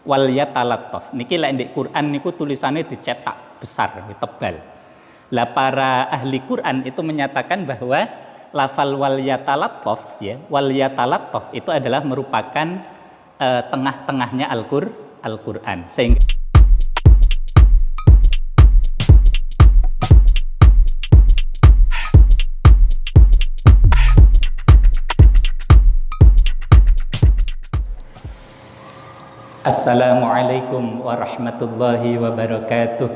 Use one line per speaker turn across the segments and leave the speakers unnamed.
wal yatalattaf. Niki lek ndek Quran niku tulisannya dicetak besar, tebal. Lah para ahli Quran itu menyatakan bahwa lafal wal yatalattaf ya, wal yatalattaf itu adalah merupakan tengah-tengahnya Al-Qur'an. Sehingga Assalamualaikum warahmatullahi wabarakatuh.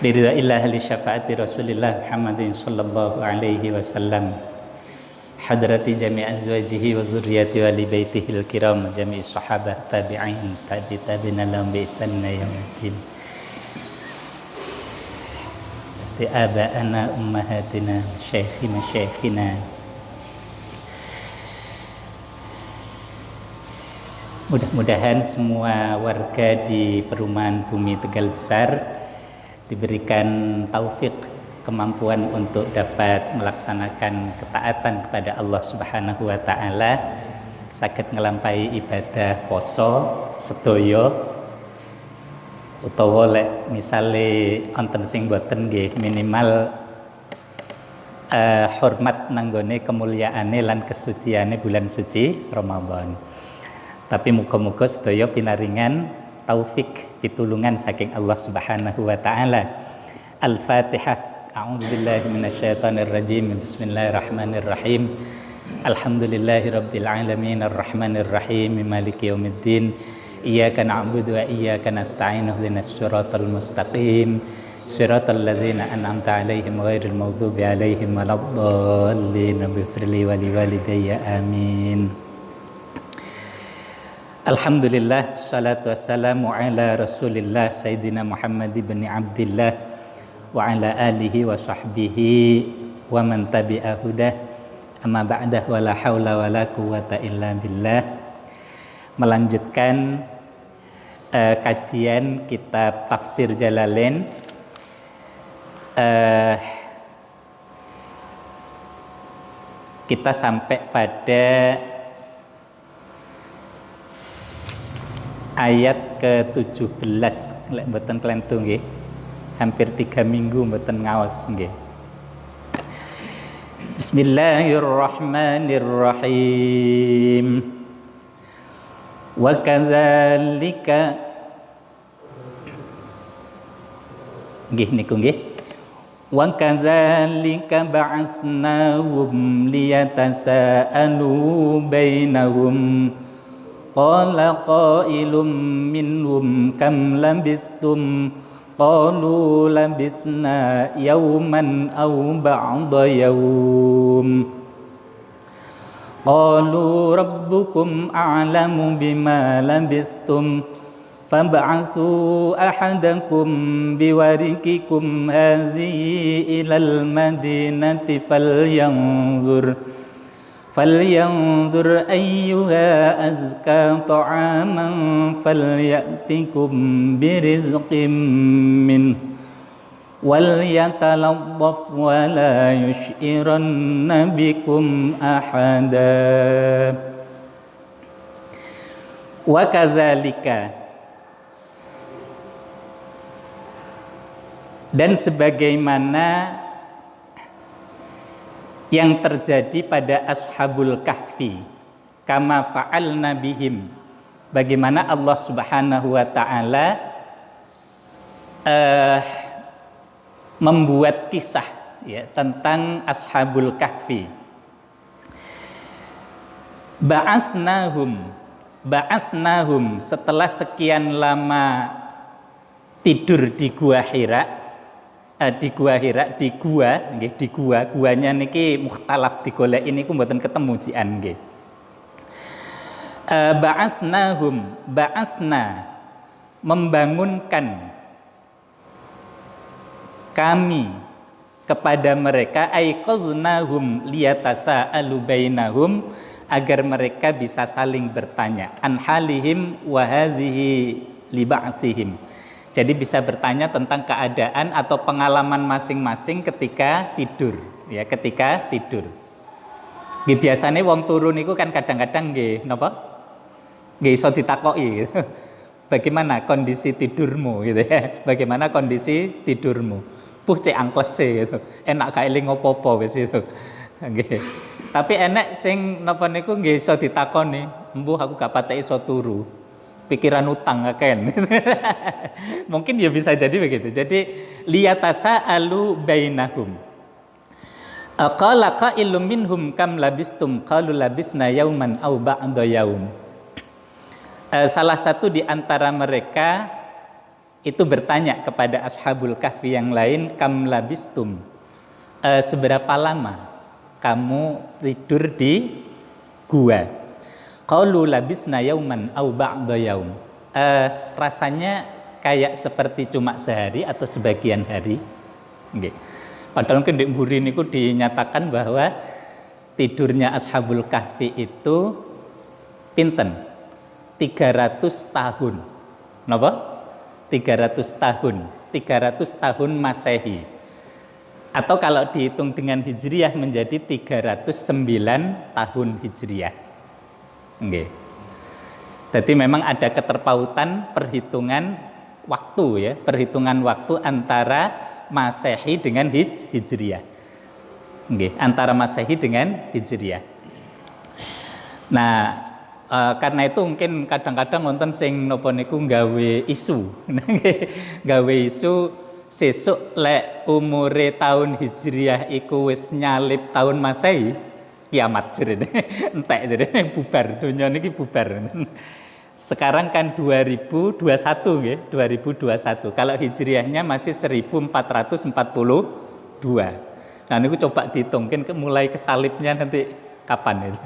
Lillahi li syafaati Rasulillah Muhammadin sallallahu alaihi wasallam. Hadrati jami' azwajihi wa dzurriyyati wa li baitihil kiram jami' sahabah tabi'in tabi'in lahum bi ihsanin ila yaumil din. Aba'ana ummahatina syekhina. Mudah-mudahan semua warga di perumahan Bumi Tegal Besar diberikan taufik, kemampuan untuk dapat melaksanakan ketaatan kepada Allah Subhanahu wa taala, saged nglampahi ibadah poso sedaya, utawa lek misale wonten sing boten nggih minimal hormat nanggone kemuliaane lan kesuciane bulan suci Ramadan. Tapi muga-muga sedaya pinaringan taufik pitulungan saking Allah Subhanahu wa taala. Al-Fatihah. A'udzubillahi minasyaitonir rajim. Bismillahirrahmanirrahim. Alhamdulillahirabbil alamin arrahmanir rahim maliki yaumiddin. Iyyaka na'budu wa iyyaka nasta'in ihdinas siratal mustaqim. Siratal ladzina an'amta 'alaihim ghairil maghdubi 'alaihim waladdallin. Rabbighfirli wa liwalidayya amin. Alhamdulillah, salatu wassalamu ala rasulillah Sayyidina Muhammad ibn Abdillah wa ala alihi wa sahbihi wa man tabi'a hudah. Amma ba'dah, wa la hawla wa la quwata illa billah. Melanjutkan kajian kitab Tafsir Jalalain. Kita sampai pada ayat ke-17. Lek mboten kelentu nggih. Hampir 3 minggu mboten ngaos nggih. Bismillahirrahmanirrahim. Wa kadzalika nggih niku nggih. Wa kadzalika ba'atsnahum liyatasaalu bainahum. Qala qailum minhum kam labistum qalu labisna yawman aw ba'da yawm qalu rabbukum a'lamu bima labistum fab'asu ahadakum biwarikikum hadhihi ilal madinati falyanzur ayyuha azka ta'aman falyatikum birizqim min walyatalaffaf wa la yush'iranna bikum ahada. Wa kadzalika, dan sebagaimana yang terjadi pada Ashabul Kahfi, kama fa'alna bihim, bagaimana Allah Subhanahu wa taala membuat kisah ya tentang Ashabul Kahfi. Ba'asnahum setelah sekian lama tidur di Gua Hira. Di guanya niki mukhtalaf digoleki niku mboten ketemu jian nggih. Ba'asna membangunkan kami kepada mereka, aiqadnahum liyatasaalu bainahum, agar mereka bisa saling bertanya an halihim wa hadhihi li ba'sihim. Jadi bisa bertanya tentang keadaan atau pengalaman masing-masing ketika tidur, ya, ketika tidur. Nggih biasane wong turu niku kan kadang-kadang nggih napa? Nggih iso ditakoki gitu. Bagaimana kondisi tidurmu gitu ya. Bagaimana kondisi tidurmu? Puh cek angklese gitu. Enak gak eling apa-apa wis itu. Nggih. Tapi enek sing napa niku nggih iso ditakoni, "Embuh aku gak patek iso turu. Pikiran utang aken." Mungkin ya bisa jadi begitu. Jadi liyatasa alu bainahum. Qala qailum minhum kam labistum qalu labisna yauman aw ba'da yaum. Salah satu di antara mereka itu bertanya kepada ashabul kahfi yang lain, kam labistum, seberapa lama kamu tidur di gua? Qalu labisna yauman aw ba'da yaum. Rasanya kayak seperti cuma sehari atau sebagian hari. Okay. Padahal mungkin di mburi niku dinyatakan bahwa tidurnya ashabul kahfi itu pinten? 300 tahun. Napa? 300 tahun. 300 tahun Masehi. Atau kalau dihitung dengan Hijriah menjadi 309 tahun Hijriah. Nggih. Jadi memang ada keterpautan perhitungan waktu ya, perhitungan waktu antara Masehi dengan Hijriah. Nggih, antara Masehi dengan Hijriah. Nah, karena itu mungkin kadang-kadang wonten sing napa niku gawe isu. Gawe isu sesuk lek umure tahun Hijriah iku wis nyalip tahun Masehi, kiamat jerene. Entek jerene bubar donya niki bubar. Sekarang kan 2021 ya, 2021. Kalau Hijriahnya masih 1442. Nah niku coba dihitung mulai kesalipnya nanti kapan itu.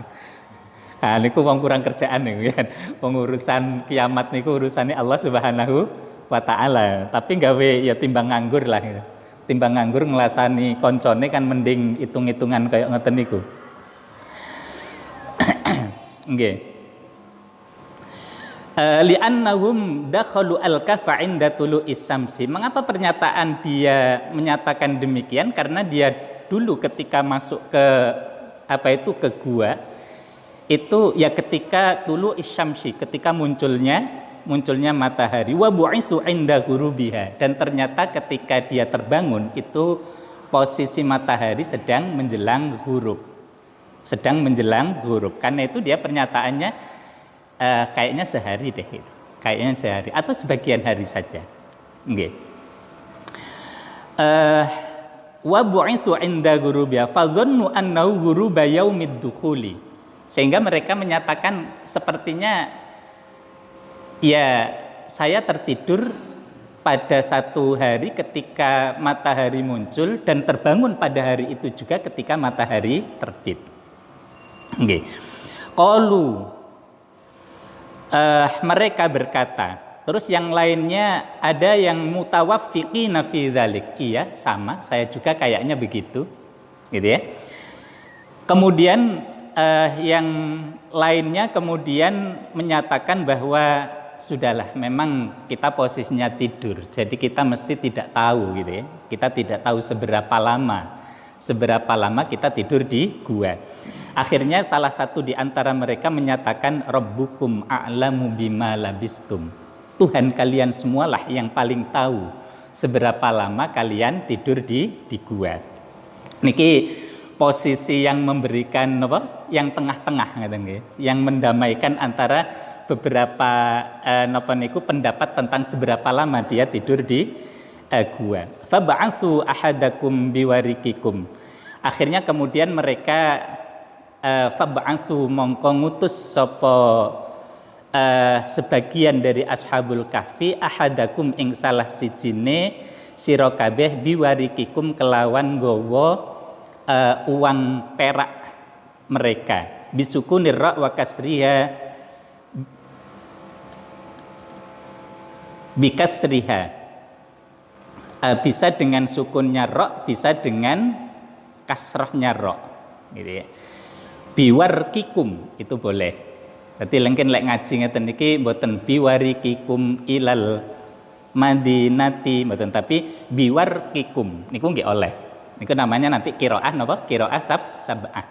Nah niku wong kurang kerjaan niku kan. Pengurusan kiamat niku urusannya Allah Subhanahu wa taala. Tapi gawe ya timbang nganggur lah ya. Timbang nganggur ngelasani koncone kan mending hitung-hitungan kayak ngoten niku. Nggih. Li'annahum dakhalu al-kahfa 'inda tulu'is syamsi. Mengapa pernyataan dia menyatakan demikian? Karena dia dulu ketika masuk ke ke gua itu ya ketika tulu'is syamsi, ketika munculnya matahari, wa bu'isu 'inda ghurubiha, dan ternyata ketika dia terbangun itu posisi matahari sedang menjelang ghurub. Karena itu dia pernyataannya kayaknya sehari deh itu. Kayaknya sehari atau sebagian hari saja. Nggih. Wa bu'isu 'inda ghurubiha fa dhannu annahu ghuruba yaumid dukhuli. Sehingga mereka menyatakan sepertinya ya saya tertidur pada satu hari ketika matahari muncul dan terbangun pada hari itu juga ketika matahari terbit. Nggih. Qalu mereka berkata, terus yang lainnya ada yang mutawaffiqina fi dzalik. Iya, sama, saya juga kayaknya begitu. Gitu ya. Kemudian yang lainnya kemudian menyatakan bahwa sudahlah, memang kita posisinya tidur. Jadi kita mesti tidak tahu gitu ya. Kita tidak tahu seberapa lama kita tidur di gua. Akhirnya salah satu di antara mereka menyatakan Rabbukum a'lamu bima labistum. Tuhan kalian semualah yang paling tahu seberapa lama kalian tidur di gua. Niki posisi yang memberikan apa? Yang tengah-tengah ngaten nggih, yang mendamaikan antara beberapa pendapat tentang seberapa lama dia tidur di gua. Fa ba'asu ahadakum biwarikikum. Akhirnya kemudian mereka fab'asu mongko ngutus sapa sebagian dari ashabul kahfi ahadakum ing salah sijine sira kabeh biwarikikum kelawan nggawa uang perak mereka bisukunir ra wa kasriha bikasriha, bisa dengan sukunnya ra, bisa dengan kasrahnya ra gitu ya. Biwarkikum itu boleh. Berarti lengken lek ngaji ngeten niki mboten biwarikikum ilal madinati mboten, tapi biwarkikum niku nggih oleh. Niku namanya nanti qiraah napa? Qiraah sab'ah.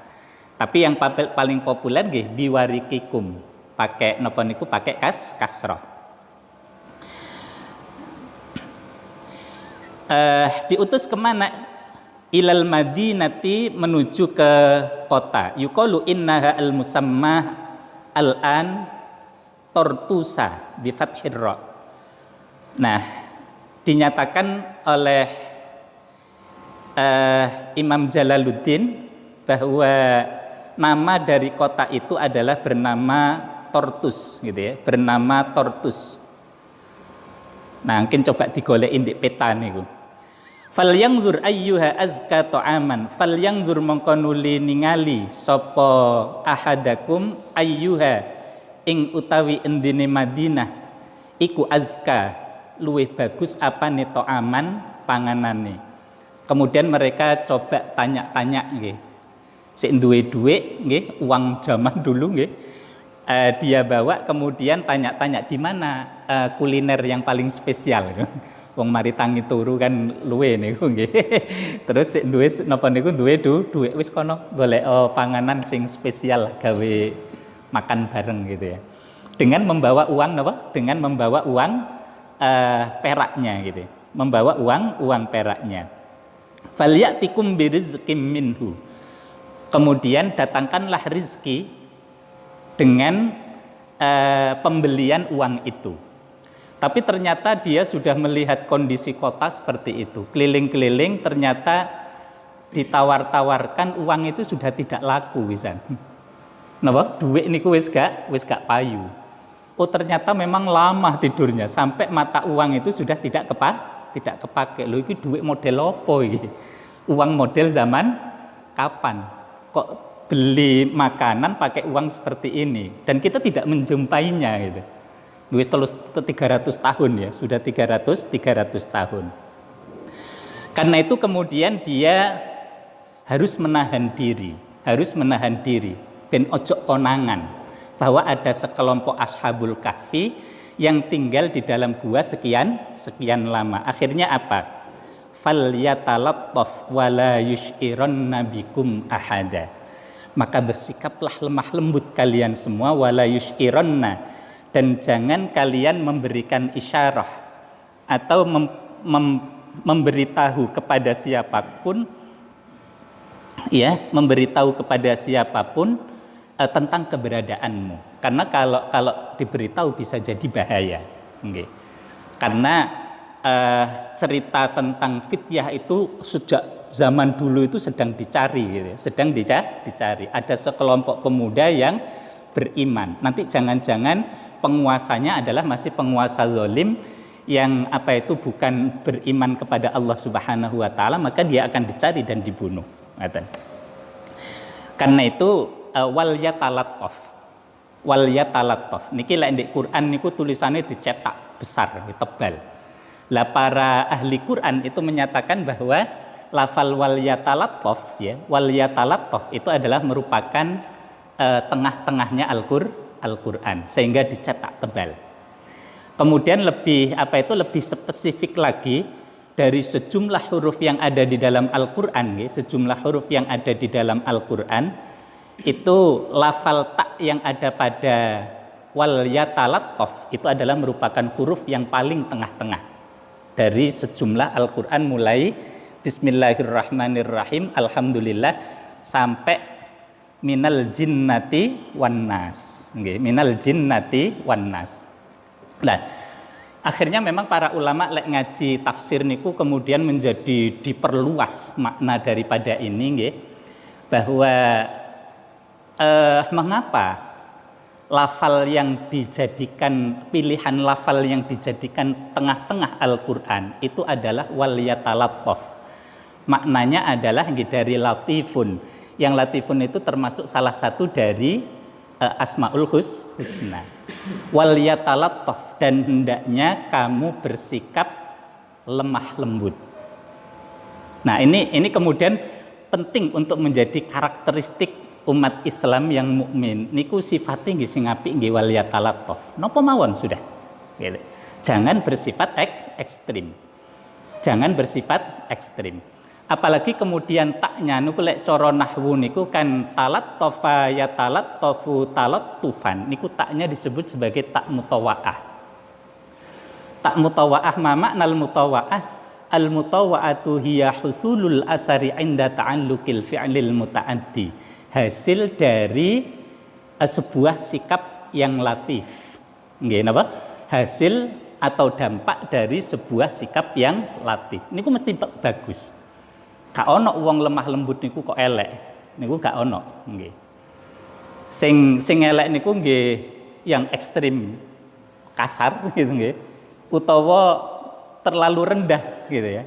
Tapi yang paling populer nggih biwarikikum. Pakai napa niku pakai kasrah. Diutus kemana? Ilal madinati, menuju ke kota. Yuqalu innaha al musamma al-an Tortusa bi fathir ra. Nah, dinyatakan oleh Imam Jalaluddin bahwa nama dari kota itu adalah bernama Tortus, gitu ya, bernama Tortus. Nah, mungkin coba digolekin di peta niku. Fal yanzur ayyuha azka ta'aman, fal yanzur mongko nuli ningali sapa ahadakum ayyuha ing utawi endine Madinah iku azka luwih bagus apane ta'aman panganane. Kemudian mereka coba tanya-tanya nggih. Sik duwe dhuwit nggih, uang zaman dulu nggih. Dia bawa, kemudian tanya-tanya di mana kuliner yang paling spesial. Wong mari tangi turu kan luwe niku nggih. Terus sik duwe napa niku duwe dhuwit wis kono golek panganan sing spesial gawe makan bareng gitu ya. Dengan membawa uang napa? Dengan membawa uang peraknya gitu. Membawa uang peraknya. Falyatikum birizqim minhu. Kemudian datangkanlah rizki dengan pembelian uang itu. Tapi ternyata dia sudah melihat kondisi kota seperti itu. Keliling-keliling ternyata ditawar-tawarkan uang itu sudah tidak laku wisan. Napa? Duit niku wis gak payu. Oh, ternyata memang lama tidurnya sampai mata uang itu sudah tidak kepake. Loh, iki duit model opo iki? Uang model zaman kapan? Kok beli makanan pakai uang seperti ini, dan kita tidak menjumpainya gitu. Wis 300 tahun ya, sudah 300 tahun. Karena itu kemudian dia harus menahan diri ben ojo konangan bahwa ada sekelompok ashabul kahfi yang tinggal di dalam gua sekian lama. Akhirnya apa? Falyatalattaf wala yush'iranna bikum ahada. Maka bersikaplah lemah lembut kalian semua, wala yush'iranna, dan jangan kalian memberikan isyarah atau memberitahu kepada siapapun, ya, memberitahu kepada siapapun tentang keberadaanmu. Karena kalau diberitahu bisa jadi bahaya. Okay. Karena cerita tentang fityah itu sejak zaman dulu itu sedang dicari, gitu. Sedang dicari. Ada sekelompok pemuda yang beriman. Nanti jangan-jangan penguasanya adalah masih penguasa zalim yang bukan beriman kepada Allah Subhanahu wa taala, maka dia akan dicari dan dibunuh. Karena itu wal yatalattaf niki lek ndek Quran niku tulisannya dicetak besar, tebal. Lah para ahli Quran itu menyatakan bahwa lafal wal yatalattaf, ya, wal yatalattaf itu adalah merupakan tengah-tengahnya Al-Quran, sehingga dicetak tebal. Kemudian lebih spesifik lagi dari sejumlah huruf yang ada di dalam Al-Quran, ya, sejumlah huruf yang ada di dalam Al-Quran itu lafal tak yang ada pada wal yatalattaf itu adalah merupakan huruf yang paling tengah-tengah dari sejumlah Al-Quran, mulai Bismillahirrahmanirrahim, Alhamdulillah, sampai minal jinnati wan nas. Okay, minal jinnati wan nas. Nah, akhirnya memang para ulama lek ngaji tafsir niku kemudian menjadi diperluas makna daripada ini, okay, bahwa mengapa lafal yang dijadikan, pilihan lafal yang dijadikan tengah-tengah Al-Quran itu adalah wal yatalattaf. Maknanya adalah dari latifun. Yang latifun itu termasuk salah satu dari asmaul husna. Wal yatalattaf, dan hendaknya kamu bersikap lemah lembut. Nah, ini kemudian penting untuk menjadi karakteristik umat Islam yang mukmin. Niku sifatnya nggih sing apik nggih wal yatalattaf. Napa mawon sudah. Gitu. Jangan bersifat ekstrim. Jangan bersifat ekstrim. Apalagi kemudian taknya niku lek cara nahwu niku kan talat tofa ya talat tofu talat tufan niku taknya disebut sebagai tak mutawaah. Tak mutawaah ma maknal mutawaah al mutawaatu hiya husulul asari inda ta'alluqil fi'lil mutaaddi. Hasil dari sebuah sikap yang latif. Nggih napa? Hasil atau dampak dari sebuah sikap yang latif. Niku mesti bagus. Gak ono wong lemah lembut niku kok elek. Niku gak ono, nggih. Sing elek niku nggih yang ekstrim kasar gitu nggih. Utawa terlalu rendah gitu ya.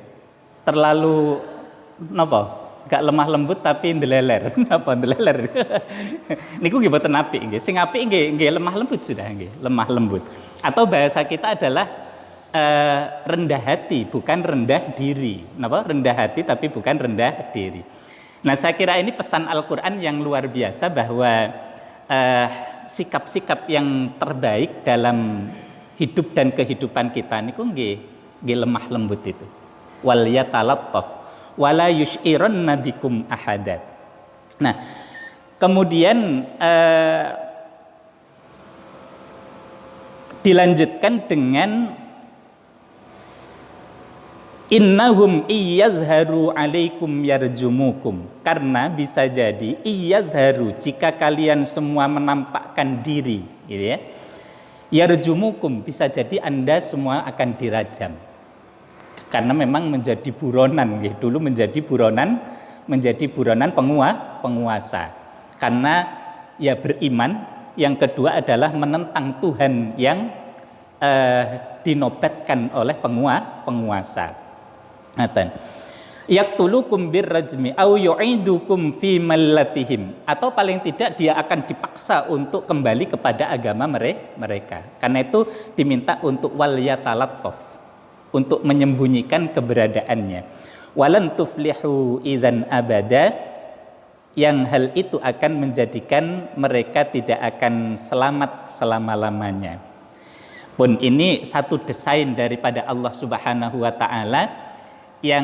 Terlalu napa? Gak lemah lembut tapi ndeleler. Napa ndeleler? Niku nggih mboten apik nggih. Sing apik nggih lemah lembut sudah nggih, lemah lembut. Atau bahasa kita adalah rendah hati, bukan rendah diri. Napa? Rendah hati tapi bukan rendah diri. Nah, saya kira ini pesan Al-Qur'an yang luar biasa bahwa sikap-sikap yang terbaik dalam hidup dan kehidupan kita niku nggih lemah lembut itu. Wal yatalattaf wala yush'iranna bikum ahadat. Nah, kemudian dilanjutkan dengan innahum iyadharu alaikum yarjumukum, karena bisa jadi iyadharu jika kalian semua menampakkan diri gitu ya, yarjumukum bisa jadi Anda semua akan dirajam karena memang menjadi buronan gitu. Dulu menjadi buronan penguasa karena ya beriman, yang kedua adalah menentang Tuhan yang dinobatkan oleh penguasa. Yaqtulukum birrajmi au yu'idukum fi mallatihim, atau paling tidak dia akan dipaksa untuk kembali kepada agama mereka. Karena itu diminta untuk wal yatalattaf, untuk menyembunyikan keberadaannya. Walan tuflihu idzan abada, yang hal itu akan menjadikan mereka tidak akan selamat selama-lamanya. Pun ini satu desain daripada Allah Subhanahu wa taala yang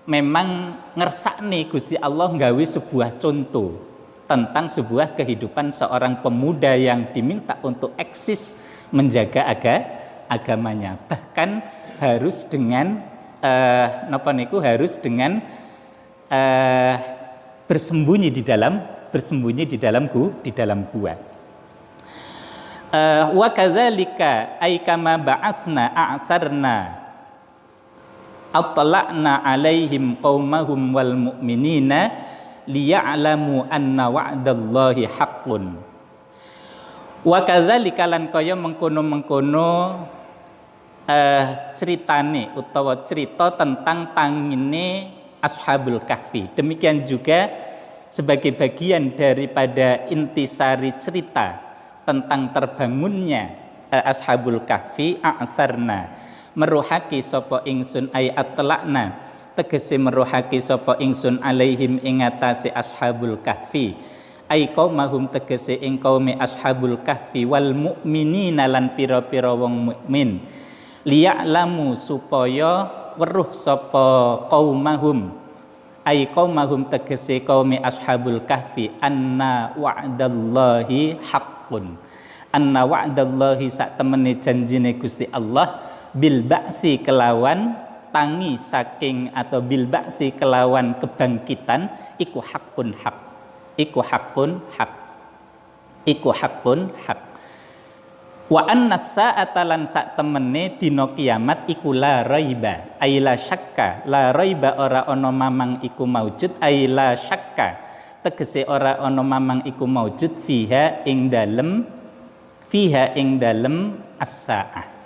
memang ngersakni Gusti Allah nggawe sebuah contoh tentang sebuah kehidupan seorang pemuda yang diminta untuk eksis menjaga agamanya, bahkan harus dengan bersembunyi di dalam gua. Wa kadzalika ay kama ba'asna a'sarna atla'na alaihim qaumahum wal mu'minina liya'lamu anna wa'dallahi haqqun. Wa kadzalika lan kaya mengkono-mengkono ceritane utawa cerita tentang tangine Ashabul Kahfi. Demikian juga sebagai bagian daripada intisari cerita tentang terbangunnya Ashabul Kahfi, a'sarna meruhaki sapa ingsun ay atlakna, tegese meruhaki sapa ingsun alaihim ing atase Ashabul Kahfi, ay qaumahum tegese ing kaume Ashabul Kahfi wal mukminina lan pira-pira wong mukmin, liya'lamu supaya weruh sapa qaumahum, ay qaumahum tegese kaume Ashabul Kahfi, anna wa'dallahi haqqun, anna wa'dallahi sak temene janjine Gusti Allah, bil ba'si kelawan tangi saking atau bil ba'si kelawan kebangkitan iku hakun hak, iku hakun hak, iku hakun hak. Wa anna sa'ata lan sak temene dina kiamat iku la raiba, ay la syakka, la raiba ora ana mamang iku maujud, ay la syakka tegese ora ana mamang iku maujud fiha ing dalem as-sa'ah.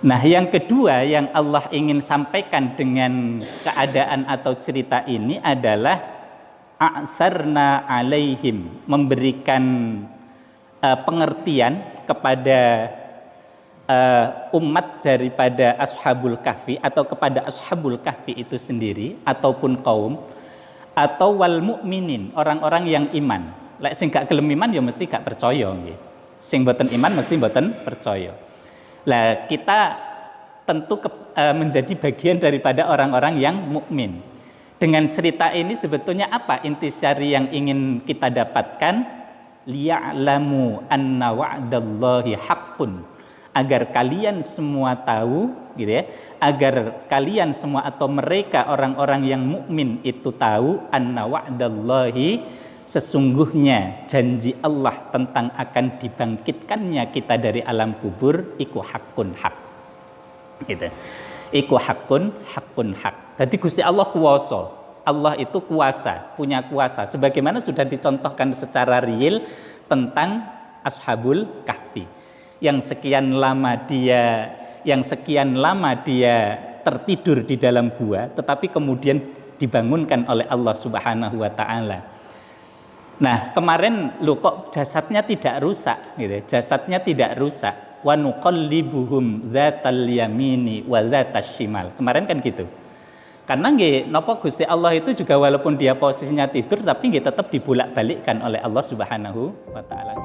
Nah, yang kedua yang Allah ingin sampaikan dengan keadaan atau cerita ini adalah a'sarna alaihim, memberikan pengertian kepada umat daripada Ashabul Kahfi atau kepada Ashabul Kahfi itu sendiri ataupun kaum, atau wal mukminin, orang-orang yang iman. Lek sing gak gelem iman ya mesti gak percaya nggih. Sing mboten iman mesti mboten percaya. Lah kita tentu menjadi bagian daripada orang-orang yang mukmin. Dengan cerita ini sebetulnya apa intisari yang ingin kita dapatkan? Liya'lamu anna wa'dallahi haqqun, agar kalian semua tahu, gitu ya, agar kalian semua atau mereka orang-orang yang mukmin itu tahu anna wa'dallahi, sesungguhnya janji Allah tentang akan dibangkitkannya kita dari alam kubur iku hakun hak, gitu. Iku hakun hak. Jadi Gusti Allah kuwasa. Allah itu kuasa, punya kuasa. Sebagaimana sudah dicontohkan secara real tentang Ashabul Kahfi. Yang sekian lama dia tertidur di dalam gua, tetapi kemudian dibangunkan oleh Allah Subhanahu wa taala. Nah, kemarin kok jasadnya tidak rusak, gitu. Jasadnya tidak rusak. Wa nuqallibuhum dzatal yamini wa dzatas shimal. Kemarin kan gitu. Karena nggih napa Gusti Allah itu juga walaupun dia posisinya tidur tapi nggih tetap dibolak-balikkan oleh Allah Subhanahu wa taala.